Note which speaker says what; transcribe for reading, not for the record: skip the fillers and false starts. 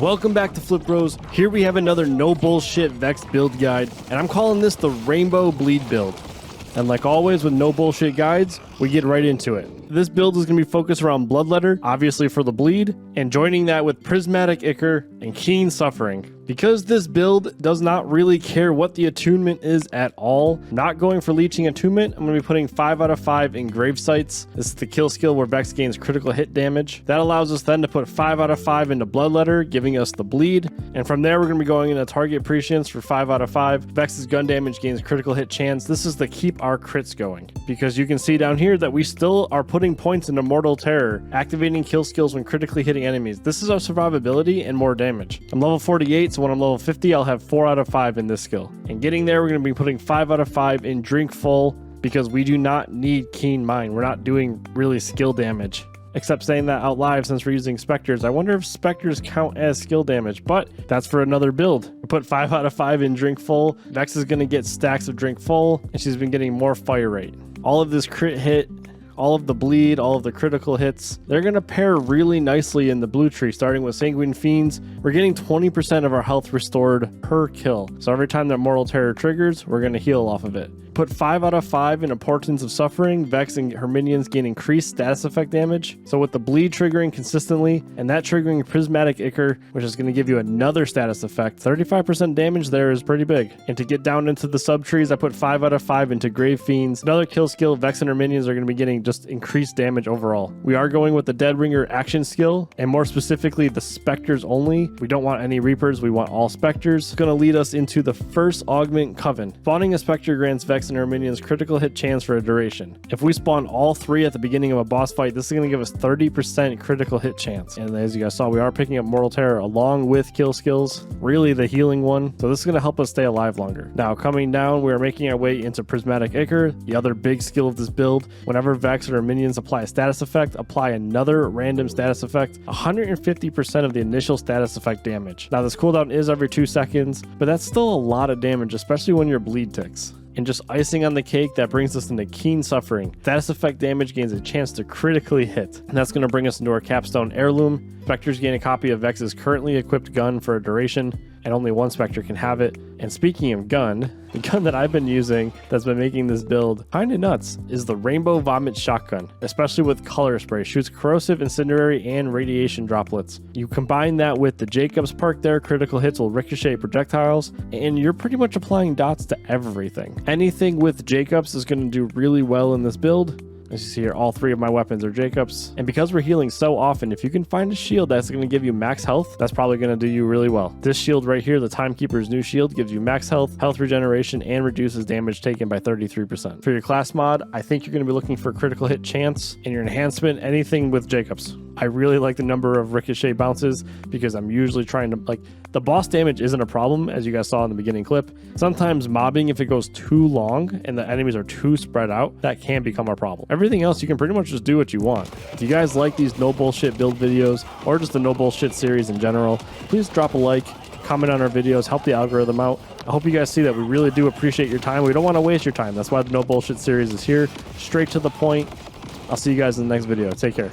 Speaker 1: welcome back to FlipBros. Here we have another no bullshit Vex build guide, and I'm calling this the Rainbow Bleed build. And like always with no bullshit guides, we get right into it. This build is going to be focused around Bloodletter, obviously for the bleed, and joining that with Prismatic Ichor and Keen Suffering. Because this build does not really care what the attunement is at all, not going for leeching attunement, I'm going to be putting 5 out of 5 in Grave Sights. This is the kill skill where Vex gains critical hit damage. That allows us then to put 5 out of 5 into Bloodletter, giving us the bleed. And from there, we're going to be going into Target Prescience for 5 out of 5. Vex's gun damage gains critical hit chance. This is to keep our crits going. Because you can see down here that we still are putting points into Mortal Terror, activating kill skills when critically hitting enemies. This is our survivability and more damage. I'm level 48, so when I'm level 50, I'll have 4 out of 5 in this skill. And getting there, we're going to be putting 5 out of 5 in Drink Full because we do not need Keen Mind. We're not doing really skill damage. Except saying that out live since we're using Spectres. I wonder if Spectres count as skill damage, but that's for another build. We put 5 out of 5 in Drink Full. Vex is going to get stacks of Drink Full, and she's been getting more fire rate. All of this crit hit, all of the bleed, all of the critical hits, they're going to pair really nicely in the blue tree, starting with Sanguine Fiends. We're getting 20% of our health restored per kill. So every time that Mortal Terror triggers, we're going to heal off of it. Put 5 out of 5 into Portents of Suffering. Vex and her minions gain increased status effect damage. So with the bleed triggering consistently, and that triggering Prismatic Ichor, which is going to give you another status effect, 35% damage there is pretty big. And to get down into the sub-trees, I put 5 out of 5 into Grave Fiends. Another kill skill, Vex and her minions are going to be getting just increased damage overall. We are going with the Deadringer action skill, and more specifically the Spectres only. We don't want any Reapers, we want all Spectres. It's going to lead us into the first Augment Coven. Spawning a Spectre grants Vex and her minions critical hit chance for a duration. If we spawn all 3 at the beginning of a boss fight, this is going to give us 30% critical hit chance. And as you guys saw, we are picking up Mortal Terror along with kill skills, really the healing one. So this is going to help us stay alive longer. Now coming down, we are making our way into Prismatic Ichor, the other big skill of this build. Whenever Vex and her minions apply a status effect, apply another random status effect, 150% of the initial status effect damage. Now this cooldown is every 2 seconds, but that's still a lot of damage, especially when your bleed ticks. And just icing on the cake, that brings us into Keen Suffering. Status effect damage gains a chance to critically hit. And that's going to bring us into our Capstone Heirloom. Spectres gain a copy of Vex's currently equipped gun for a duration, and only one Spectre can have it. And speaking of gun, the gun that I've been using that's been making this build kinda nuts is the Rainbow Vomit Shotgun, especially with color spray. Shoots corrosive, incendiary, and radiation droplets. You combine that with the Jacobs perk there, critical hits will ricochet projectiles, and you're pretty much applying dots to everything. Anything with Jacobs is going to do really well in this build. As you see here, all 3 of my weapons are Jacobs. And because we're healing so often, if you can find a shield that's going to give you max health, that's probably going to do you really well. This shield right here, the Timekeeper's new shield, gives you max health, health regeneration, and reduces damage taken by 33%. For your class mod, I think you're going to be looking for critical hit chance, and your enhancement, anything with Jacobs. I really like the number of ricochet bounces because I'm usually trying to, like, the boss damage isn't a problem, as you guys saw in the beginning clip. Sometimes mobbing, if it goes too long and the enemies are too spread out, that can become a problem. Everything else, you can pretty much just do what you want. If you guys like these no bullshit build videos or just the no bullshit series in general, please drop a like, comment on our videos, help the algorithm out. I hope you guys see that we really do appreciate your time. We don't want to waste your time. That's why the no bullshit series is here. Straight to the point. I'll see you guys in the next video. Take care.